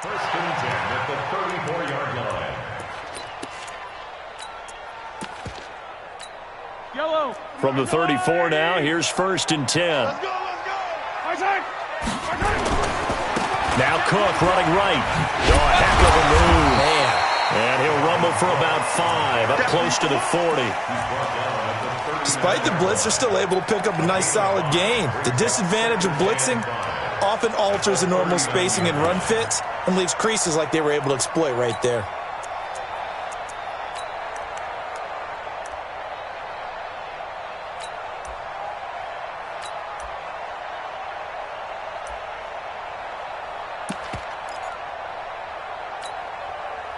First and 10 at the 34-yard line. Yellow. From the 34 now, here's first and 10. Let's go, let's go. Now Cook running right. Oh, a heck of a move. Man. And he'll rumble for about 5, up close to the 40. Despite the blitz, they're still able to pick up a nice solid gain. The disadvantage of blitzing often alters the normal spacing and run fits and leaves creases like they were able to exploit right there.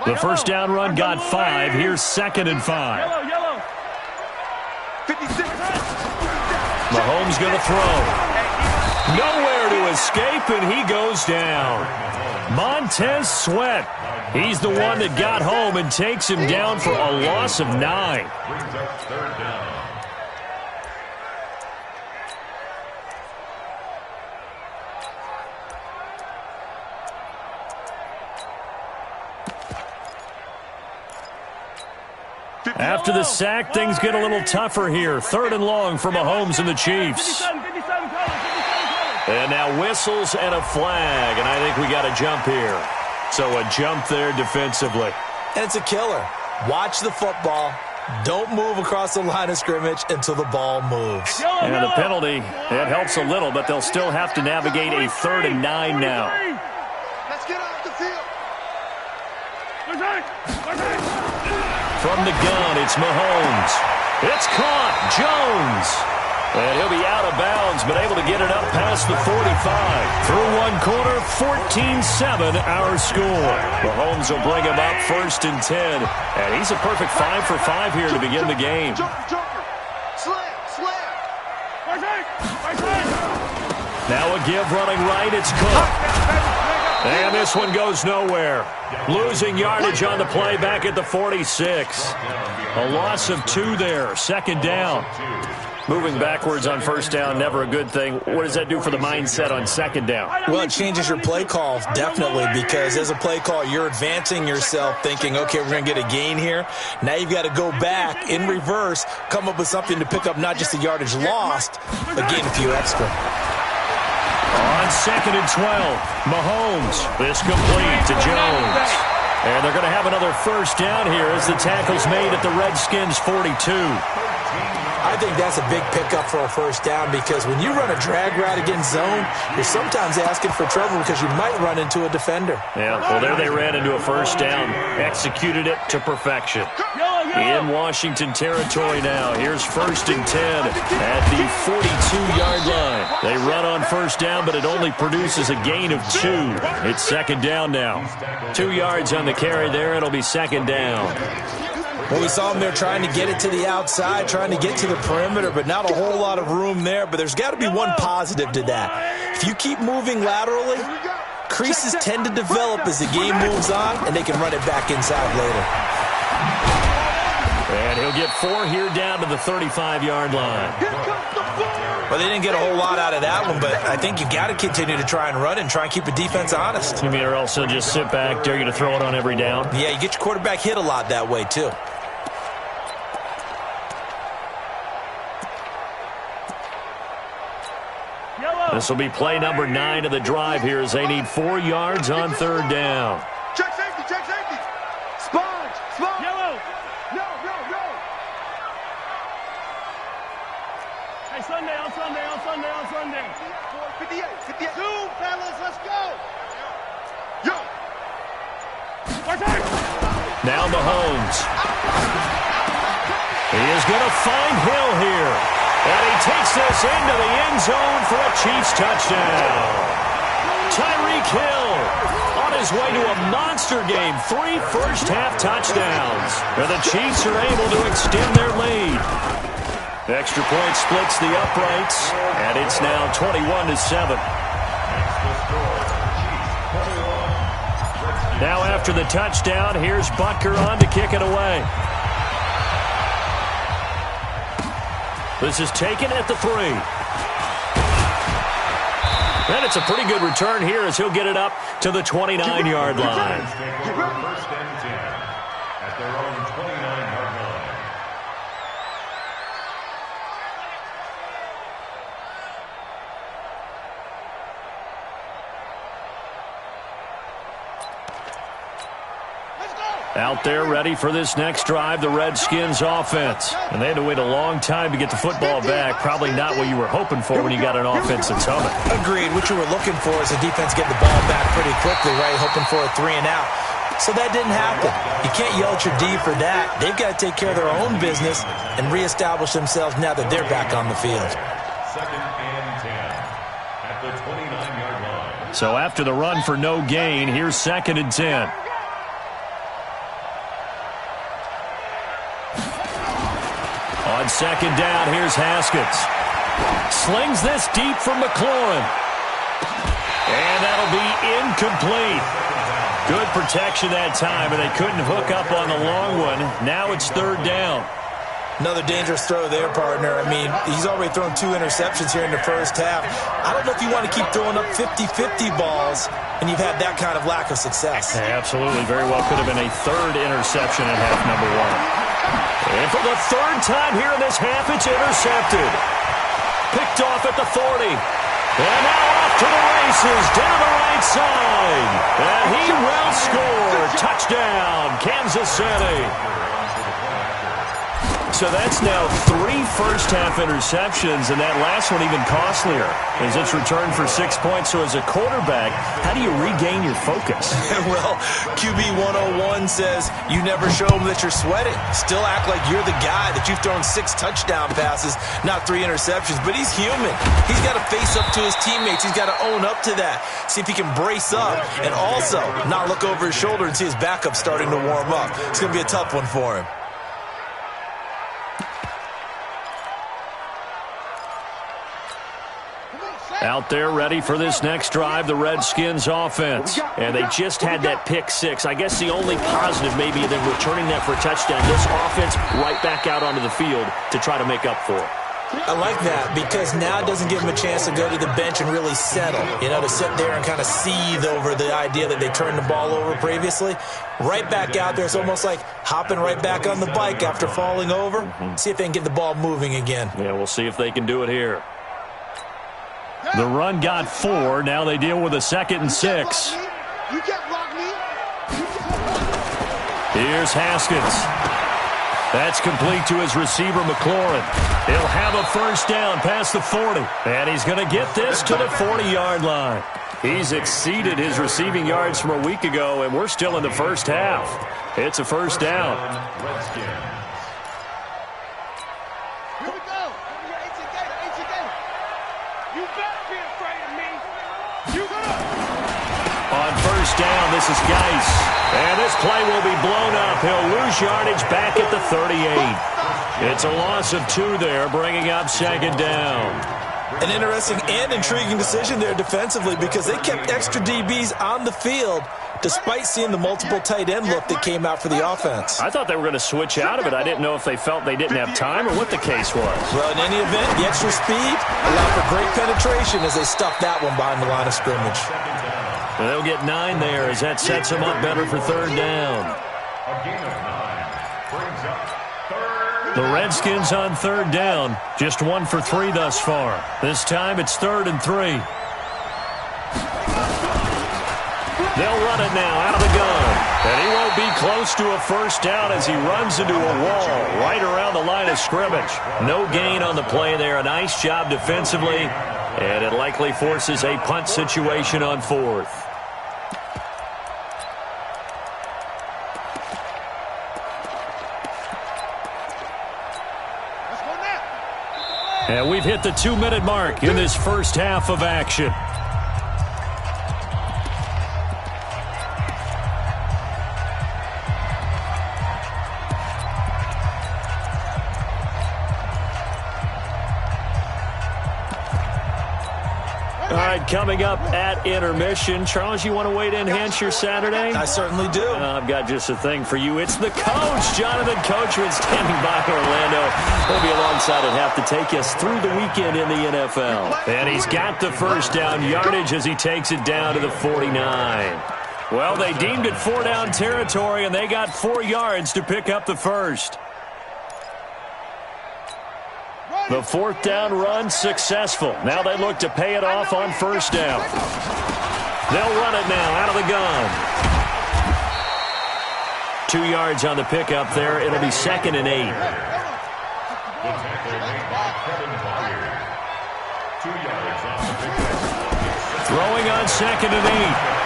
The first down run got 5. Here's second and 5. Yellow. 56. Mahomes going to throw. Nowhere to escape, and he goes down. Montez Sweat. He's the one that got home and takes him down for a loss of 9. Brings up third down. After the sack, things get a little tougher here. Third and long for Mahomes and the Chiefs. 57 colors. And now whistles and a flag, and I think we got a jump here. So a jump there defensively. And it's a killer. Watch the football. Don't move across the line of scrimmage until the ball moves. And a penalty, it helps a little, but they'll still have to navigate a 3rd and 9 now. Let's get off the field. From the gun, it's Mahomes. It's caught. Jones. And he'll be out of bounds, but able to get it up past the 45. Through one quarter, 14-7 our score. Mahomes will bring him up first and 10. And he's a perfect 5 for 5 here to begin the game. Now a give running right, it's Cook. And this one goes nowhere. Losing yardage on the play back at the 46. A loss of 2 there, second down. Moving backwards on first down, never a good thing. What does that do for the mindset on second down? Well, it changes your play call, definitely, because as a play call, you're advancing yourself thinking, okay, we're going to get a gain here. Now you've got to go back in reverse, come up with something to pick up not just the yardage lost, but gain a few extra. On second and 12, Mahomes. This complete to Jones. And they're going to have another first down here as the tackle's made at the Redskins' 42. I think that's a big pickup for a first down because when you run a drag route against zone, you're sometimes asking for trouble because you might run into a defender. Yeah, well, there they ran into a first down. Executed it to perfection. In Washington territory now. Here's first and 10 at the 42-yard line. They run on first down, but it only produces a gain of 2. It's second down now. 2 yards on the carry there. It'll be second down. Well, we saw them there trying to get it to the outside, trying to get to the perimeter, but not a whole lot of room there. But there's got to be one positive to that. If you keep moving laterally, creases tend to develop as the game moves on, and they can run it back inside later. And he'll get 4 here down to the 35-yard line. Well, they didn't get a whole lot out of that one, but I think you got to continue to try and run and try and keep the defense honest. You mean, or else they'll just sit back, dare you to throw it on every down? Yeah, you get your quarterback hit a lot that way, too. This will be play number 9 of the drive here as they need 4 yards on third down. Check safety, check safety. Sponge. Yellow. No. Hey, Sunday. 58. Zoom, fellas, let's go. Yo. Now Mahomes. He is going to find Hill here. And he takes this into the end zone for a Chiefs touchdown. Tyreek Hill on his way to a monster game. 3 first-half touchdowns. And the Chiefs are able to extend their lead. Extra point splits the uprights, and it's now 21-7. Now after the touchdown, here's Butker on to kick it away. This is taken at the 3. And it's a pretty good return here as he'll get it up to the 29-yard line. First and 10 at their own 29-yard line. Out there ready for this next drive, the Redskins offense. And they had to wait a long time to get the football back. Probably not what you were hoping for when you got an offense that's humming. Agreed. What you were looking for is the defense get the ball back pretty quickly, right? Hoping for a 3 and out. So that didn't happen. You can't yell at your D for that. They've got to take care of their own business and reestablish themselves now that they're back on the field. Second and 10 at the 29-yard line. So after the run for no gain, here's 2nd and 10. On 2nd down, here's Haskins. Slings this deep from McLaurin. And that'll be incomplete. Good protection that time, and they couldn't hook up on the long one. Now it's 3rd down. Another dangerous throw there, partner. I mean, he's already thrown 2 interceptions here in the first half. I don't know if you want to keep throwing up 50-50 balls when you've had that kind of lack of success. Yeah, absolutely. Very well could have been a 3rd interception in half number 1. And for the 3rd time here in this half, it's intercepted. Picked off at the 40. And now off to the races, down the right side. And he will score. Touchdown, Kansas City. So that's now 3 first-half interceptions, and that last one even costlier as it's returned for 6 points. So as a quarterback, how do you regain your focus? Well, QB 101 says you never show them that you're sweating. Still act like you're the guy, that you've thrown 6 touchdown passes, not 3 interceptions. But he's human. He's got to face up to his teammates. He's got to own up to that. See if he can brace up and also not look over his shoulder and see his backup starting to warm up. It's going to be a tough one for him. Out there ready for this next drive, the Redskins offense. And they just had that pick 6. I guess the only positive maybe than returning that for a touchdown. This offense right back out onto the field to try to make up for it. I like that because now it doesn't give them a chance to go to the bench and really settle. You know, to sit there and kind of seethe over the idea that they turned the ball over previously. Right back out there. It's almost like hopping right back on the bike after falling over. See if they can get the ball moving again. Yeah, we'll see if they can do it here. The run got 4. Now they deal with a 2nd and 6. Here's Haskins. That's complete to his receiver, McLaurin. He'll have a first down past the 40. And he's going to get this to the 40-yard line. He's exceeded his receiving yards from a week ago, and we're still in the first half. It's a first down. On first down, this is Geis. And this play will be blown up. He'll lose yardage back at the 38. It's a loss of 2 there, bringing up 2nd down. An interesting and intriguing decision there defensively because they kept extra DBs on the field despite seeing the multiple tight end look that came out for the offense. I thought they were going to switch out of it. I didn't know if they felt they didn't have time or what the case was. Well, in any event, the extra speed allowed for great penetration as they stuffed that one behind the line of scrimmage. And they'll get 9 there as that sets them up better for 3rd down. A gain of 9 brings up 3rd. The Redskins on 3rd down. Just 1 for 3 thus far. This time it's 3rd and 3. They'll run it now out of the gun. And he won't be close to a first down as he runs into a wall right around the line of scrimmage. No gain on the play there. A nice job defensively. And it likely forces a punt situation on 4th. And we've hit the 2-minute mark in this first half of action. All right, coming up at intermission. Charles, you want to wait to enhance your Saturday? I certainly do. I've got just a thing for you. It's the coach, Jonathan Coachman, standing by Orlando. He'll be alongside and have to take us through the weekend in the NFL. And he's got the first down yardage as he takes it down to the 49. Well, they deemed it 4-down territory, and they got 4 yards to pick up the first. The 4th down run successful. Now they look to pay it off on first down. They'll run it now out of the gun. 2 yards on the pickup there. It'll be 2nd and 8. Throwing on 2nd and 8.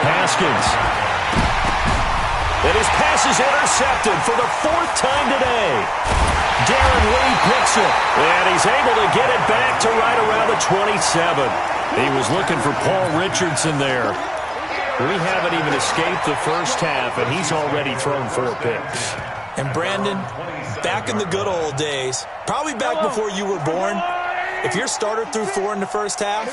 Haskins. And his pass is intercepted for the 4th time today. Darren Lee picks it, and he's able to get it back to right around the 27. He was looking for Paul Richardson there. We haven't even escaped the first half, and he's already thrown 4 picks. And Brandon, back in the good old days, probably back before you were born, if your starter threw 4 in the first half,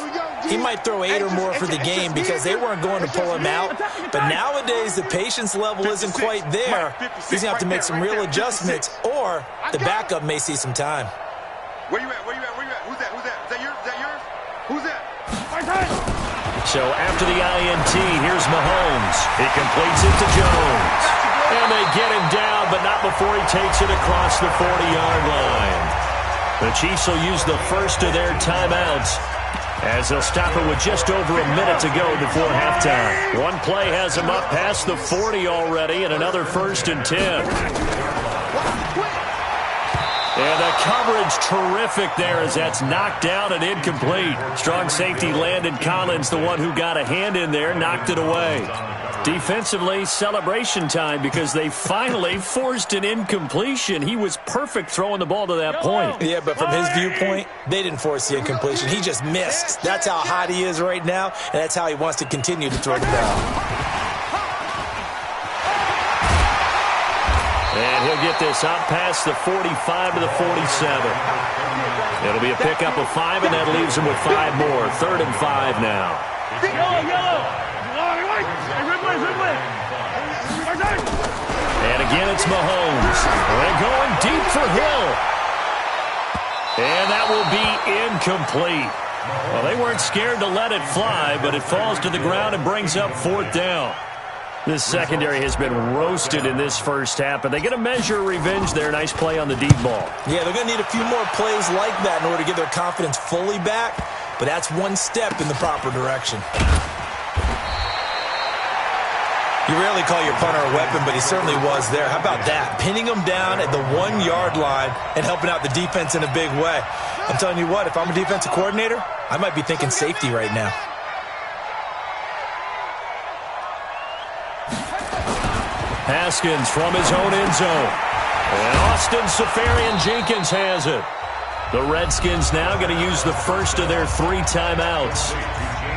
he might throw 8 or more for the game because they weren't going to pull him out. But nowadays, the patience level isn't quite there. He's going to have to make some real adjustments, or the backup may see some time. Where you at? Where you at? Where you at? Who's that? Who's that? Is that yours? Is that yours? Who's that? So after the INT, here's Mahomes. He completes it to Jones. And they get him down, but not before he takes it across the 40-yard line. The Chiefs will use the first of their timeouts as they'll stop it with just over a minute to go before halftime. One play has him up past the 40 already, and another 1st and 10. And the coverage terrific there as that's knocked down and incomplete. Strong safety Landon Collins, the one who got a hand in there, knocked it away. Defensively, celebration time because they finally forced an incompletion. He was perfect throwing the ball to that point. Yeah, but from his viewpoint, they didn't force the incompletion. He just missed. That's how hot he is right now, and that's how he wants to continue to throw the ball. And he'll get this up past the 45 to the 47. It'll be a pickup of 5, and that leaves him with 5 more. 3rd and 5 now. And again, it's Mahomes. They're going deep for Hill. And that will be incomplete. Well, they weren't scared to let it fly, but it falls to the ground and brings up 4th down. This secondary has been roasted in this first half, but they get a measure of revenge there. Nice play on the deep ball. Yeah, they're going to need a few more plays like that in order to get their confidence fully back, but that's one step in the proper direction. You rarely call your punter a weapon, but he certainly was there. How about that? Pinning him down at the 1-yard line and helping out the defense in a big way. I'm telling you what, if I'm a defensive coordinator, I might be thinking safety right now. Haskins from his own end zone. And Austin Seferian-Jenkins has it. The Redskins now going to use the first of their 3 timeouts,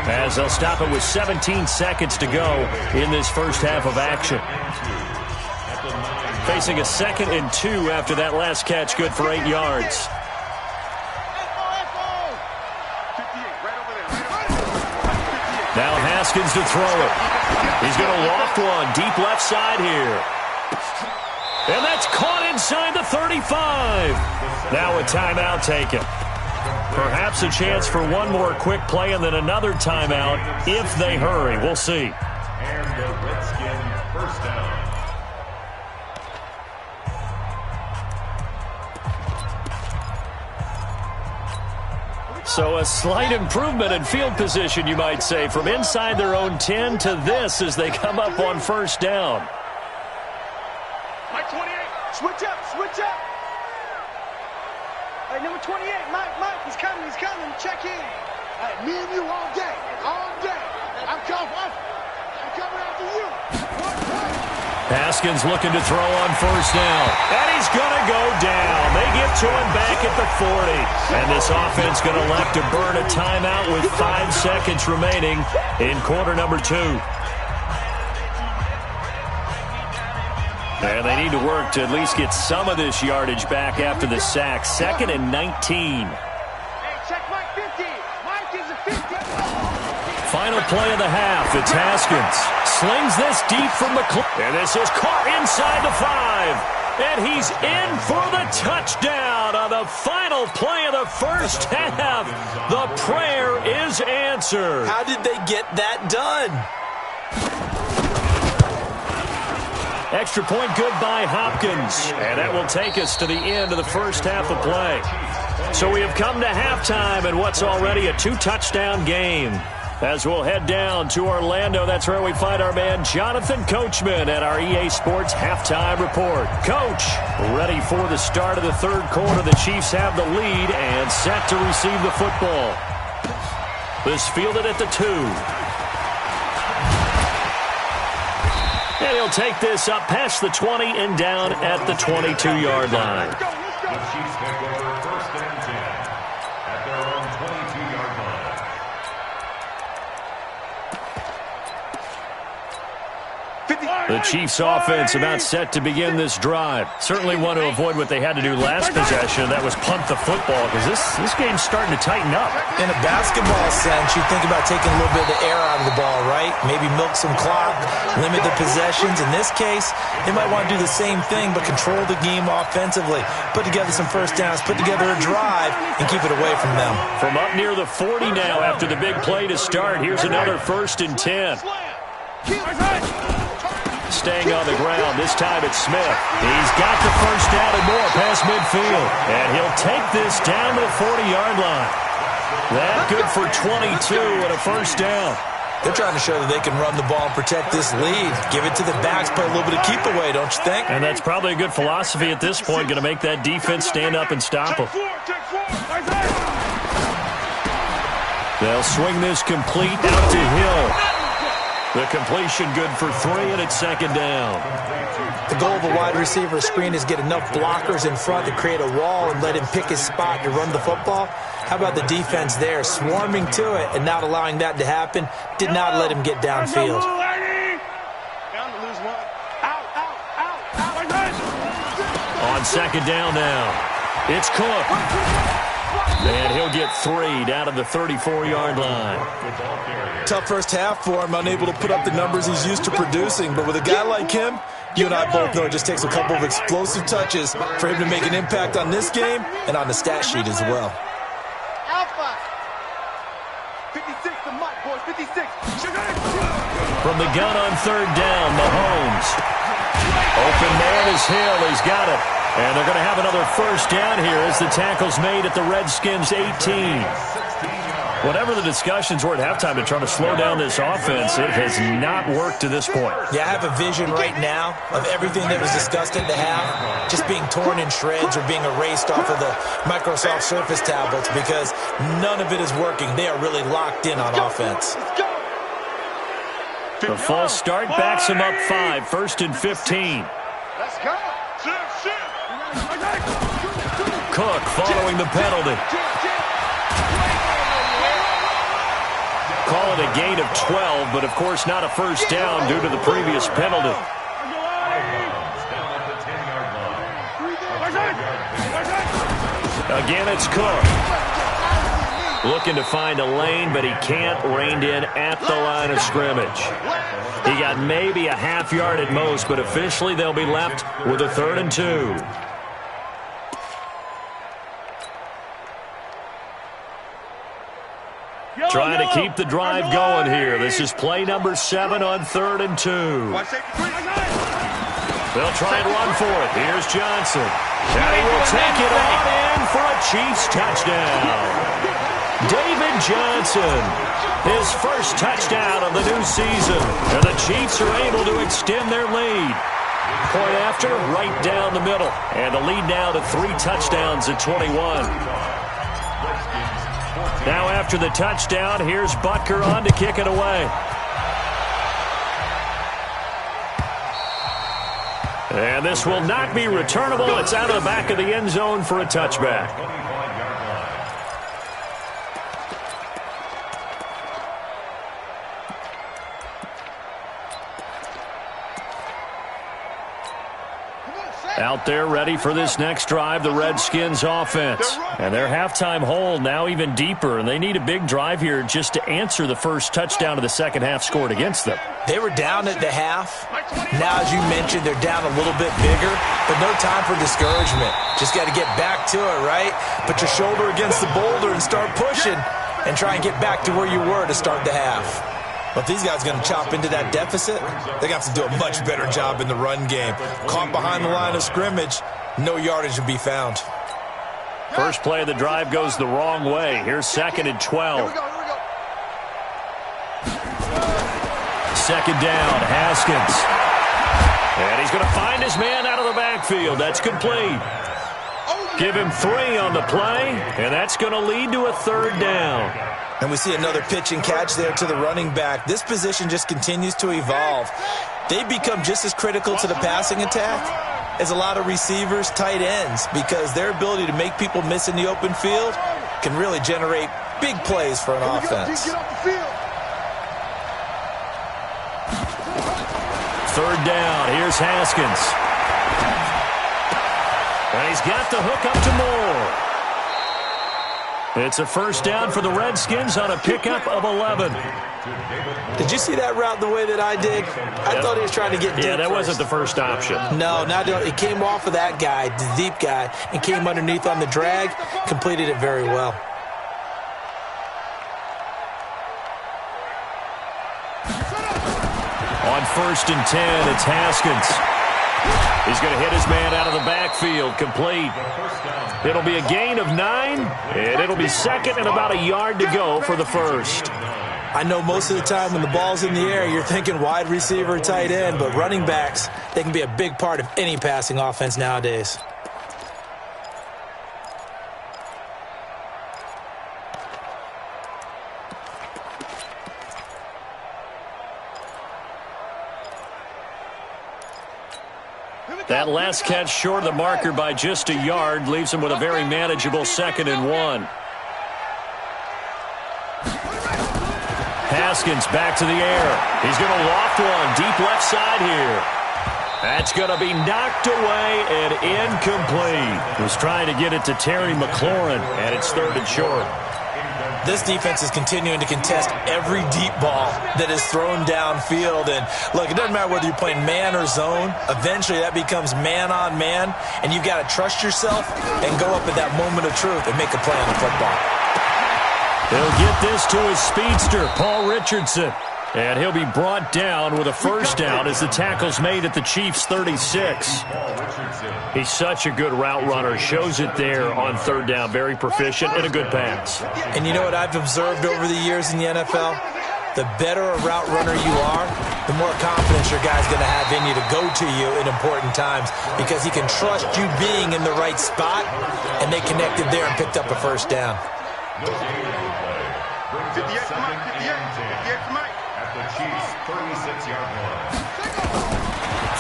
as they'll stop it with 17 seconds to go in this first half of action. Facing a 2nd and 2 after that last catch, good for 8 yards. Now Haskins to throw it. He's going to loft one deep left side here. And that's caught inside the 35. Now a timeout taken. Perhaps a chance for one more quick play and then another timeout if they hurry. We'll see. And the Redskins first down. So a slight improvement in field position, you might say, from inside their own 10 to this as they come up on first down. Mike 28, switch up, switch up. All right, number 28, Mike, he's coming, check in. All right, me and you all day. I'm coming after you. Haskins looking to throw on first down. And he's going to go down. They get to him back at the 40. And this offense going to elect to burn a timeout with 5 seconds remaining in quarter number 2. And they need to work to at least get some of this yardage back after the sack. 2nd and 19. Hey, check Mike 50. Mike is a 50. Final play of the half. It's Haskins. Slings this deep from the and this is caught inside the 5. And he's in for the touchdown on the final play of the first half. The prayer is answered. How did they get that done? Extra point good by Hopkins. And that will take us to the end of the first half of play. So we have come to halftime in what's already a 2-touchdown game. As we'll head down to Orlando, that's where we find our man Jonathan Coachman at our EA Sports Halftime Report. Coach, ready for the start of the third quarter. The Chiefs have the lead and set to receive the football. This fielded at the 2. And he'll take this up past the 20 and down at the 22-yard line. The Chiefs take over first and 10 at their own 22-yard line. The Chiefs offense about set to begin this drive. Certainly want to avoid what they had to do last possession. That was punt the football because this game's starting to tighten up. In a basketball sense, you think about taking a little bit of the air out of the ball, right? Maybe milk some clock, limit the possessions. In this case, they might want to do the same thing but control the game offensively. Put together some first downs, put together a drive, and keep it away from them. From up near the 40 now after the big play to start, here's another 1st and 10. Staying on the ground. This time it's Smith. He's got the first down and more past midfield. And he'll take this down to the 40-yard line. That good for 22 and a first down. They're trying to show that they can run the ball and protect this lead. Give it to the backs, play a little bit of keep away, don't you think? And that's probably a good philosophy at this point. Going to make that defense stand up and stop them. They'll swing this complete out to Hill. The completion good for 3, and it's 2nd down. The goal of a wide receiver screen is get enough blockers in front to create a wall and let him pick his spot to run the football. How about the defense there, swarming to it and not allowing that to happen? Did not let him get downfield. On 2nd down now, it's Cook. And he'll get 3 down to the 34-yard line. Tough first half for him, unable to put up the numbers he's used to producing. But with a guy like him, you and I both know it just takes a couple of explosive touches for him to make an impact on this game and on the stat sheet as well. Alpha. 56 to Mike, boys, 56. From the gun on 3rd down, Mahomes. Open man is Hill. He's got it. And they're going to have another first down here as the tackle's made at the Redskins' 18. Whatever the discussions were at halftime to try to slow down this offense, it has not worked to this point. Yeah, I have a vision right now of everything that was discussed at the half just being torn in shreds or being erased off of the Microsoft Surface tablets because none of it is working. They are really locked in on offense. The false start backs him up 5, 1st and 15. Let's go. Cook following the penalty. Call it a gain of 12, but of course not a first down due to the previous penalty. Again, it's Cook. Looking to find a lane, but he can't. Reined in at the line of scrimmage. He got maybe a half yard at most, but officially they'll be left with a 3rd and 2. Trying to keep the drive going here. This is play number 7 on 3rd and 2. They'll try and run for it. Here's Johnson. And he will take it on in for a Chiefs touchdown. David Johnson, his first touchdown of the new season. And the Chiefs are able to extend their lead. Point after, right down the middle. And the lead now to 3 touchdowns at 21. Now after the touchdown, here's Butker on to kick it away. And this will not be returnable. It's out of the back of the end zone for a touchback. Out there ready for this next drive, the Redskins offense. And their halftime hole now even deeper, and they need a big drive here just to answer the first touchdown of the second half scored against them. They were down at the half. Now, as you mentioned, they're down a little bit bigger, but no time for discouragement. Just got to get back to it, right? Put your shoulder against the boulder and start pushing and try and get back to where you were to start the half. But if these guys are going to chop into that deficit, they're going to have to do a much better job in the run game. Caught behind the line of scrimmage, no yardage to be found. First play of the drive goes the wrong way. Here's 2nd and 12. Second down, Haskins. And he's going to find his man out of the backfield. That's complete. Give him 3 on the play, and that's going to lead to a 3rd down. And we see another pitch and catch there to the running back. This position just continues to evolve. They become just as critical to the passing attack as a lot of receivers, tight ends, because their ability to make people miss in the open field can really generate big plays for an offense. Third down. Here's Haskins. And he's got the hook up to Moore. It's a first down for the Redskins on a pickup of 11. Did you see that route the way that I did? I thought he was trying to get deep. Yeah, that first. wasn't the first option. No, it came off of that guy, the deep guy, and came underneath on the drag, completed it very well. On 1st and 10, it's Haskins. He's going to hit his man out of the backfield, complete. It'll be a gain of 9, and it'll be 2nd and about a yard to go for the first. I know most of the time when the ball's in the air, you're thinking wide receiver, tight end, but running backs, they can be a big part of any passing offense nowadays. That last catch short of the marker by just a yard leaves him with a very manageable 2nd and 1. Haskins back to the air. He's going to loft one deep left side here. That's going to be knocked away and incomplete. Was trying to get it to Terry McLaurin, and it's 3rd and short. This defense is continuing to contest every deep ball that is thrown downfield. And, look, it doesn't matter whether you're playing man or zone. Eventually, that becomes man-on-man, and you've got to trust yourself and go up at that moment of truth and make a play on the football. He'll get this to his speedster, Paul Richardson. And he'll be brought down with a first down as the tackle's made at the Chiefs' 36. He's such a good route runner. Shows it there on 3rd down. Very proficient and a good pass. And you know what I've observed over the years in the NFL? The better a route runner you are, the more confidence your guy's going to have in you to go to you in important times because he can trust you being in the right spot, and they connected there and picked up a first down.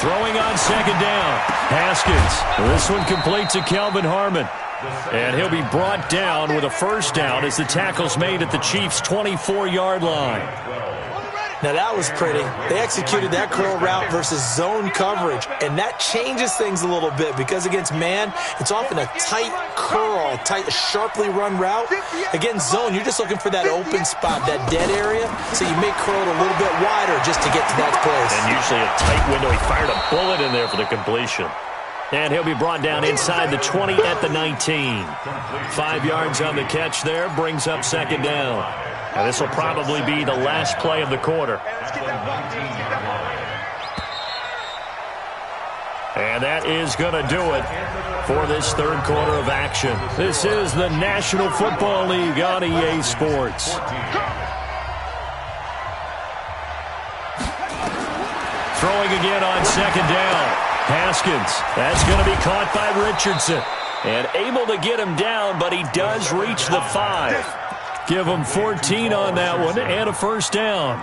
Throwing on 2nd down. Haskins. This one complete to Kelvin Harmon. And he'll be brought down with a first down as the tackle's made at the Chiefs' 24-yard line. Now, that was pretty. They executed that curl route versus zone coverage, and that changes things a little bit because against man, it's often a tight curl, tight, sharply run route. Against zone, you're just looking for that open spot, that dead area, so you may curl it a little bit wider just to get to that place. And usually a tight window. He fired a bullet in there for the completion. And he'll be brought down inside the 20 at the 19. 5 yards on the catch there, brings up 2nd down. And this will probably be the last play of the quarter. And that is going to do it for this 3rd quarter of action. This is the National Football League on EA Sports. Throwing again on 2nd down. Haskins. That's going to be caught by Richardson. And able to get him down, but he does reach the 5. Give him 14 on that one and a first down.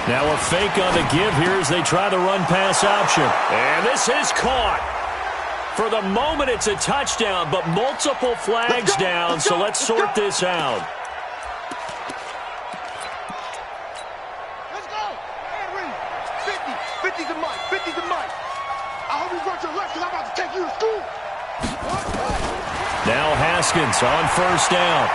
Now a fake on the give here as they try the run-pass option. And this is caught. For the moment, it's a touchdown, but multiple flags down, so let's sort this out. Watch your left, because I'm about to take you to school. Now Haskins on first down.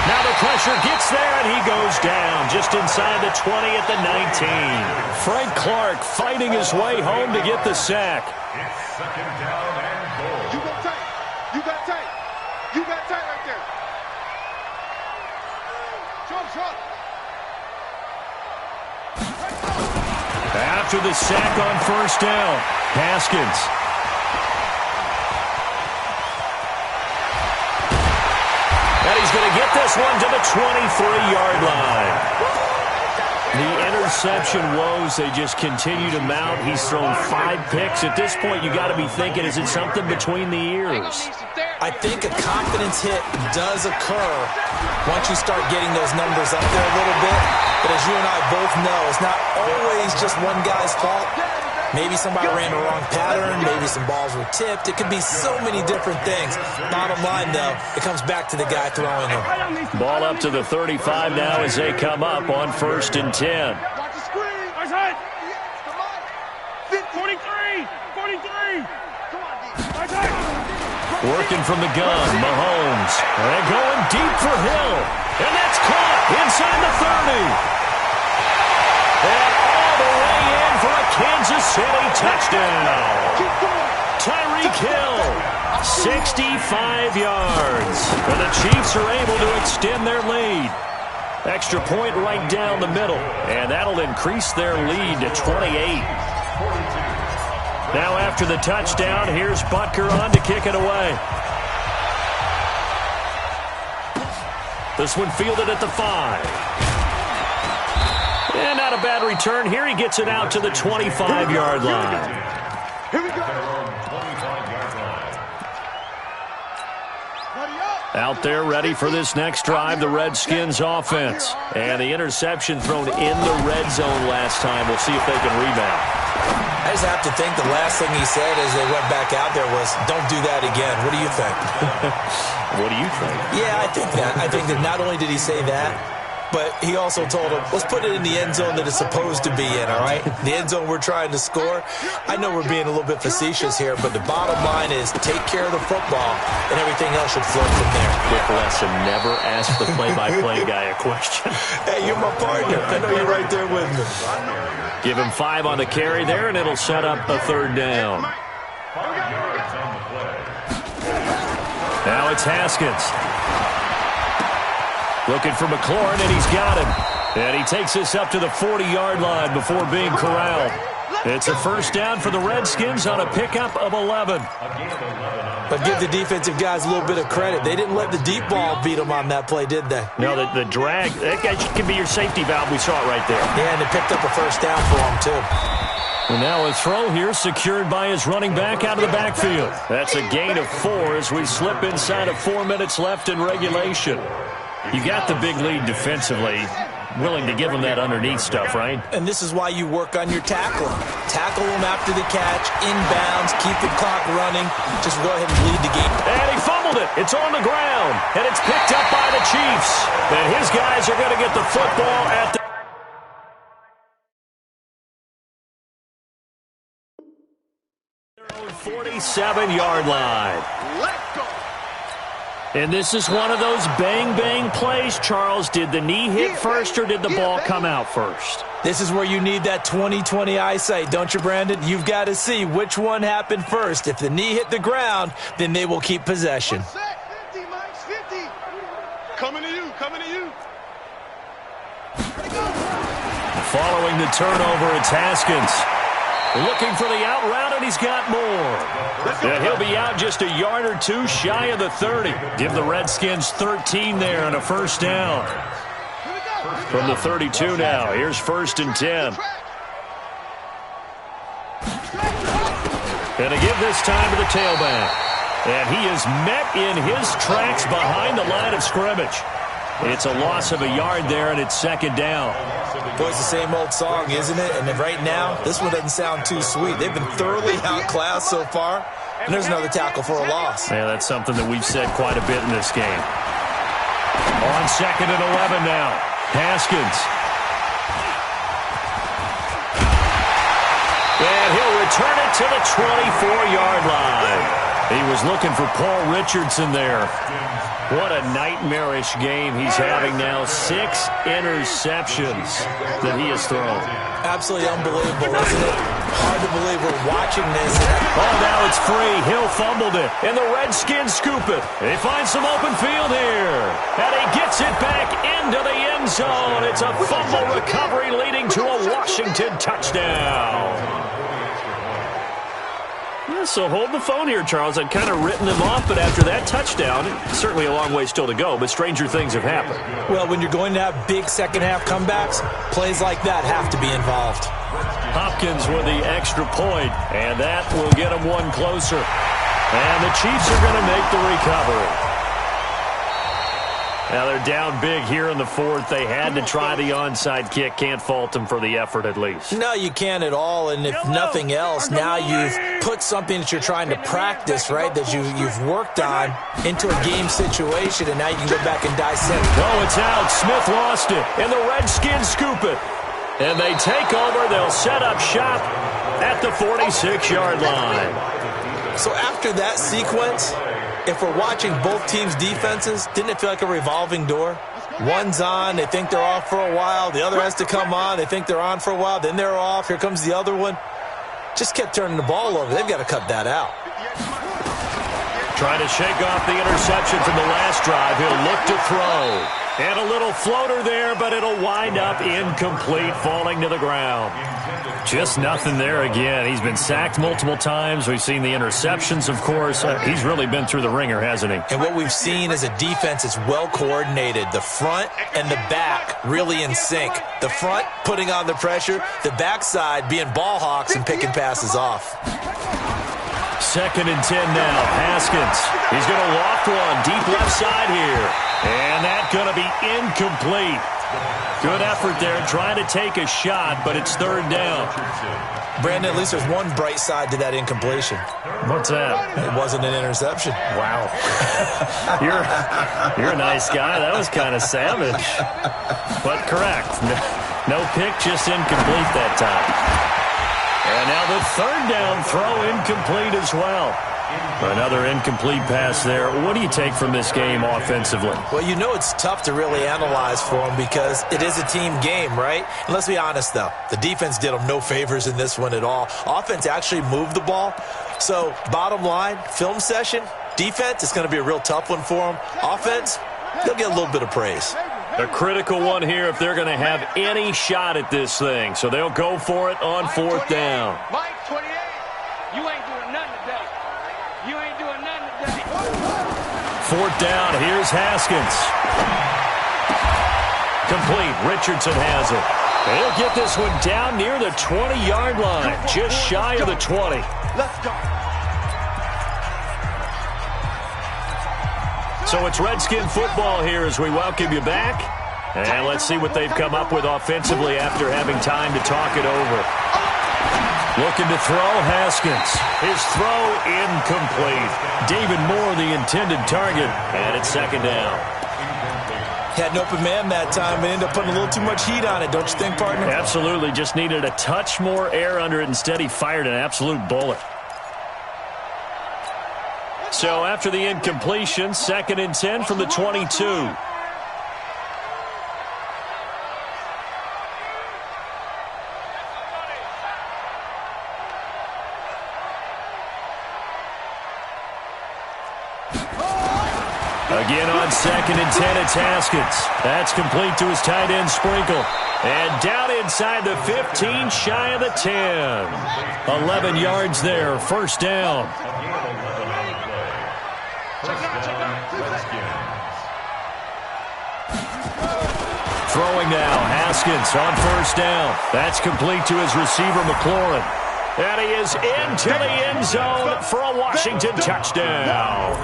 Now the pressure gets there, and he goes down just inside the 20 at the 19. Frank Clark fighting his way home to get the sack. It's second down and goal. You got tight. You got tight. You got tight right there. Trump. After the sack on first down, Haskins. And he's going to get this one to the 23-yard line. The interception woes, they just continue to mount. He's thrown 5 picks. At this point, you got to be thinking, is it something between the ears? I think a confidence hit does occur once you start getting those numbers up there a little bit. But as you and I both know, it's not always just one guy's fault. Maybe somebody ran the wrong pattern. Maybe some balls were tipped. It could be so many different things. Bottom line, though, it comes back to the guy throwing them. Ball up to the 35 now as they come up on first and 10. Watch the screen. Nice hit. Come on. 43. Come on, D. Nice hit. Working from the gun, Mahomes. And going deep for Hill. And that's caught inside the 30. And all the way in for a Kansas City touchdown. Tyreek Hill, 65 yards. And the Chiefs are able to extend their lead. Extra point right down the middle. And that'll increase their lead to 28. Now after the touchdown, here's Butker on to kick it away. This one fielded at the 5. And not a bad return here. He gets it out to the 25-yard line. Here we go. Out there ready for this next drive, the Redskins offense. And the interception thrown in the red zone last time. We'll see if they can rebound. I just have to think the last thing he said as they went back out there was, don't do that again. What do you think? What do you think? Yeah, I think that. I think that not only did he say that, but he also told him, let's put it in the end zone that it's supposed to be in, all right? The end zone we're trying to score. I know we're being a little bit facetious here, but the bottom line is take care of the football, and everything else should flow from there. Quick lesson, never ask the play-by-play guy a question. Hey, you're my partner. I know you're right there with me. Give him 5 on the carry there, and it'll set up a third down. 5 yards on the play. Now it's Haskins. Looking for McLaurin, and he's got him. And he takes this up to the 40-yard line before being corralled. It's a first down for the Redskins on a pickup of 11. But give the defensive guys a little bit of credit. They didn't let the deep ball beat them on that play, did they? No, the drag, that guy can be your safety valve. We saw it right there. Yeah, and they picked up a first down for them, too. And now a throw here secured by his running back out of the backfield. That's a gain of 4 as we slip inside of 4 minutes left in regulation. You got the big lead defensively. Willing to give them that underneath stuff, right? And this is why you work on your tackling. Tackle them after the catch, inbounds, keep the clock running. Just go ahead and lead the game. And he fumbled it. It's on the ground. And it's picked up by the Chiefs. And his guys are going to get the football at the 47-yard line. Let's go. And this is one of those bang-bang plays, Charles. Did the knee hit first or did the ball come out first? This is where you need that 20/20 eyesight, don't you, Brandon? You've got to see which one happened first. If the knee hit the ground, then they will keep possession. 50, Mike's 50. Coming to you. Following the turnover, it's Haskins. Looking for the out route, and he's got more. And he'll be out just a yard or two shy of the 30. Give the Redskins 13 there and a first down. From the 32 now, here's first and 10. And to give this time to the tailback. And he is met in his tracks behind the line of scrimmage. It's a loss of a yard there, and it's second down. Boy, it's the same old song, isn't it? And right now, this one doesn't sound too sweet. They've been thoroughly outclassed so far, and there's another tackle for a loss. Yeah, that's something that we've said quite a bit in this game. On second and 11 now, Haskins. And he'll return it to the 24-yard line. He was looking for Paul Richardson there. What a nightmarish game he's having now. 6 interceptions that he has thrown. Absolutely unbelievable, isn't it? Hard to believe we're watching this. Oh, now it's free. Hill fumbled it, and the Redskins scoop it. They find some open field here, and he gets it back into the end zone. It's a fumble recovery leading to a Washington touchdown. Yeah, so hold the phone here, Charles. I'd kind of written them off, but after that touchdown, certainly a long way still to go, but stranger things have happened. Well, when you're going to have big second-half comebacks, plays like that have to be involved. Hopkins with the extra point, and that will get him one closer. And the Chiefs are going to make the recovery. Now they're down big here in the fourth. They had to try the onside kick. Can't fault them for the effort at least. No, you can't at all. And if nothing else, now you've put something that you're trying to practice, right, that you've worked on into a game situation, and now you can go back and dissect. Oh, it's out. Smith lost it, and the Redskins scoop it. And they take over. They'll set up shop at the 46-yard line. So after that sequence, if we're watching both teams' defenses, didn't it feel like a revolving door? One's on, they think they're off for a while. The other has to come on, they think they're on for a while. Then they're off. Here comes the other one. Just kept turning the ball over. They've got to cut that out. Trying to shake off the interception from the last drive. He'll look to throw. And a little floater there, but it'll wind up incomplete, falling to the ground. Just nothing there again. He's been sacked multiple times. We've seen the interceptions, of course. He's really been through the ringer, hasn't he? And what we've seen is a defense that's well coordinated. The front and the back really in sync. The front putting on the pressure, the backside being ball hawks and picking passes off. 2nd and 10 now. Haskins. He's going to loft one deep left side here. And that's going to be incomplete. Good effort there trying to take a shot, but it's 3rd down. Brandon, at least there's one bright side to that incompletion. What's that? It wasn't an interception. Wow. You're a nice guy. That was kind of savage. But correct. No pick, just incomplete that time. And now the 3rd down throw incomplete as well. Another incomplete pass there. What do you take from this game offensively? Well, you know it's tough to really analyze for them because it is a team game, right? And let's be honest, though. The defense did them no favors in this one at all. Offense actually moved the ball. So, bottom line, film session, defense, it's going to be a real tough one for them. Offense, they'll get a little bit of praise. A critical one here if they're going to have any shot at this thing. So they'll go for it on 4th down. Mike 28, you ain't doing nothing today. You ain't doing nothing today. 4th down, here's Haskins. Complete, Richardson has it. He'll get this one down near the 20-yard line, just shy of the 20. Let's go. So it's Redskin football here as we welcome you back. And let's see what they've come up with offensively after having time to talk it over. Looking to throw, Haskins. His throw incomplete. David Moore, the intended target, and it's 2nd down. Had an open man that time and ended up putting a little too much heat on it, don't you think, partner? Absolutely. Just needed a touch more air under it. Instead, he fired an absolute bullet. So after the incompletion, 2nd and 10 from the 22. Again on 2nd and 10, it's Haskins. That's complete to his tight end, Sprinkle. And down inside the 15, shy of the 10. 11 yards there, 1st down. Throwing now, Haskins on 1st down. That's complete to his receiver, McLaurin. And he is into the end zone for a Washington touchdown.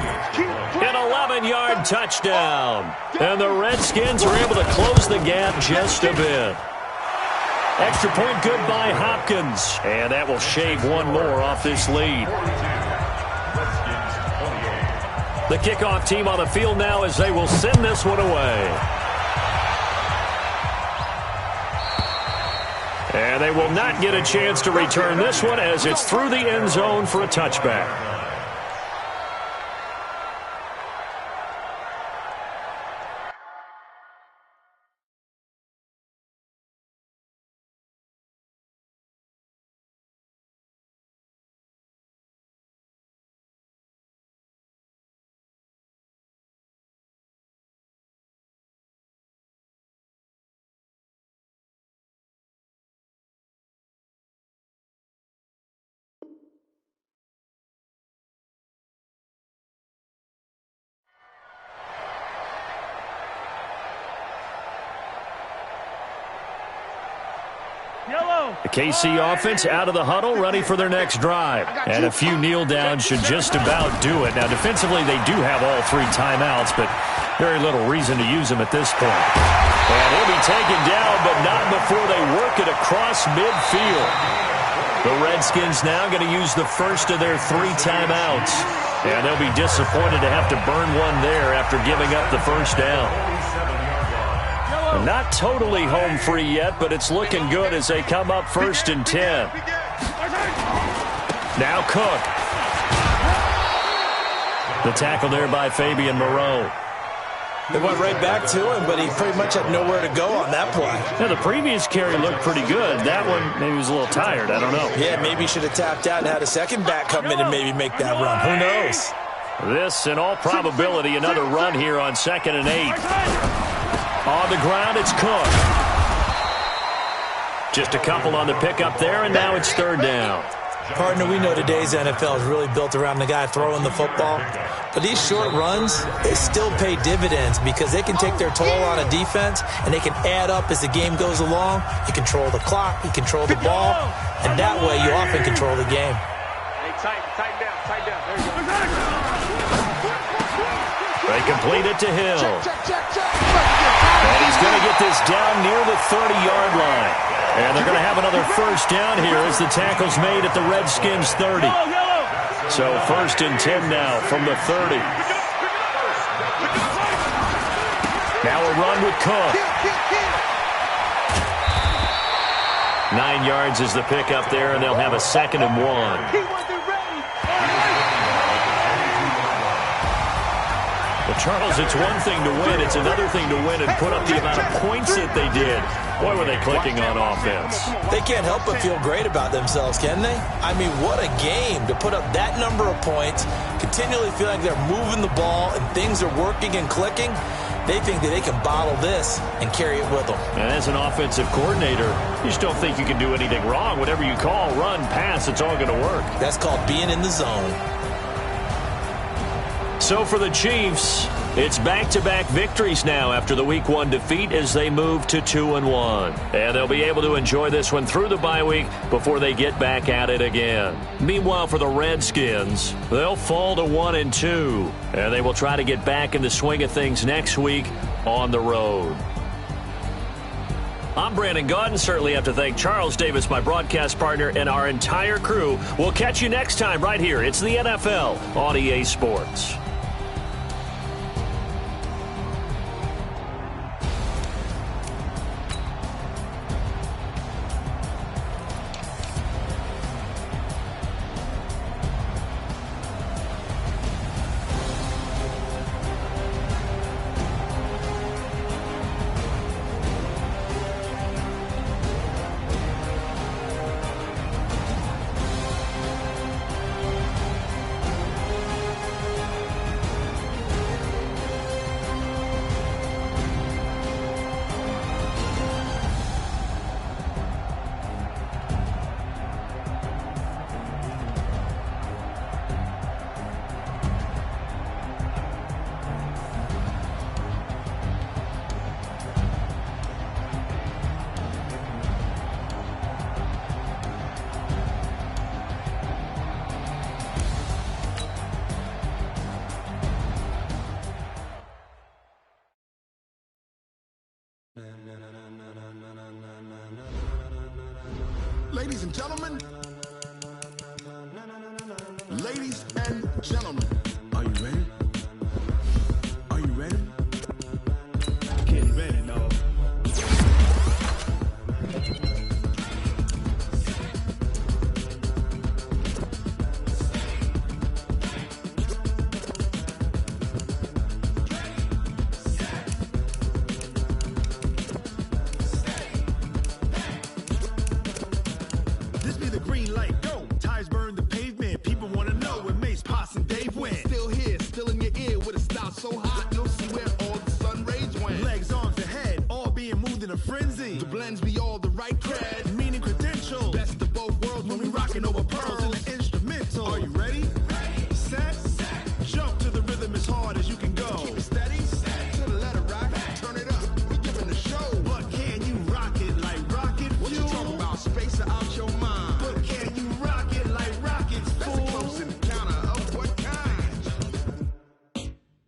An 11-yard touchdown. And the Redskins are able to close the gap just a bit. Extra point good by Hopkins. And that will shave one more off this lead. The kickoff team on the field now as they will send this one away. And they will not get a chance to return this one as it's through the end zone for a touchback. The KC offense out of the huddle, ready for their next drive. And a few kneel downs should just about do it. Now, defensively, they do have all 3 timeouts, but very little reason to use them at this point. And he'll be taken down, but not before they work it across midfield. The Redskins now going to use the first of their 3 timeouts. And they'll be disappointed to have to burn one there after giving up the first down. Not totally home free yet, but it's looking good as they come up 1st and 10. Now Cook. The tackle there by Fabian Moreau. They went right back to him, but he pretty much had nowhere to go on that play. Yeah, the previous carry looked pretty good. That one, maybe he was a little tired. I don't know. Yeah, maybe he should have tapped out and had a second back come in and maybe make that run. Who knows? This, in all probability, another run here on 2nd and 8. On the ground, it's Cook. Just a couple on the pickup there, and now it's 3rd down. Partner, we know today's NFL is really built around the guy throwing the football. But these short runs, they still pay dividends because they can take their toll on a defense, and they can add up as the game goes along. You control the clock, you control the ball, and that way you often control the game. Hey, tighten down. There you go. They complete it to Hill. And he's going to get this down near the 30-yard line. And they're going to have another first down here as the tackle's made at the Redskins' 30. So 1st and 10 now from the 30. Now a run with Cook. 9 yards is the pickup there, and they'll have a 2nd and 1. Well, Charles, it's one thing to win. It's another thing to win and put up the amount of points that they did. Boy, were they clicking on offense. They can't help but feel great about themselves, can they? I mean, what a game to put up that number of points, continually feel like they're moving the ball and things are working and clicking. They think that they can bottle this and carry it with them. And as an offensive coordinator, you just don't think you can do anything wrong. Whatever you call, run, pass, it's all going to work. That's called being in the zone. So for the Chiefs, it's back-to-back victories now after the Week 1 defeat as they move to 2-1. And they'll be able to enjoy this one through the bye week before they get back at it again. Meanwhile, for the Redskins, they'll fall to 1-2. And they will try to get back in the swing of things next week on the road. I'm Brandon Gaudin. Certainly have to thank Charles Davis, my broadcast partner, and our entire crew. We'll catch you next time right here. It's the NFL on EA Sports. Ladies and gentlemen,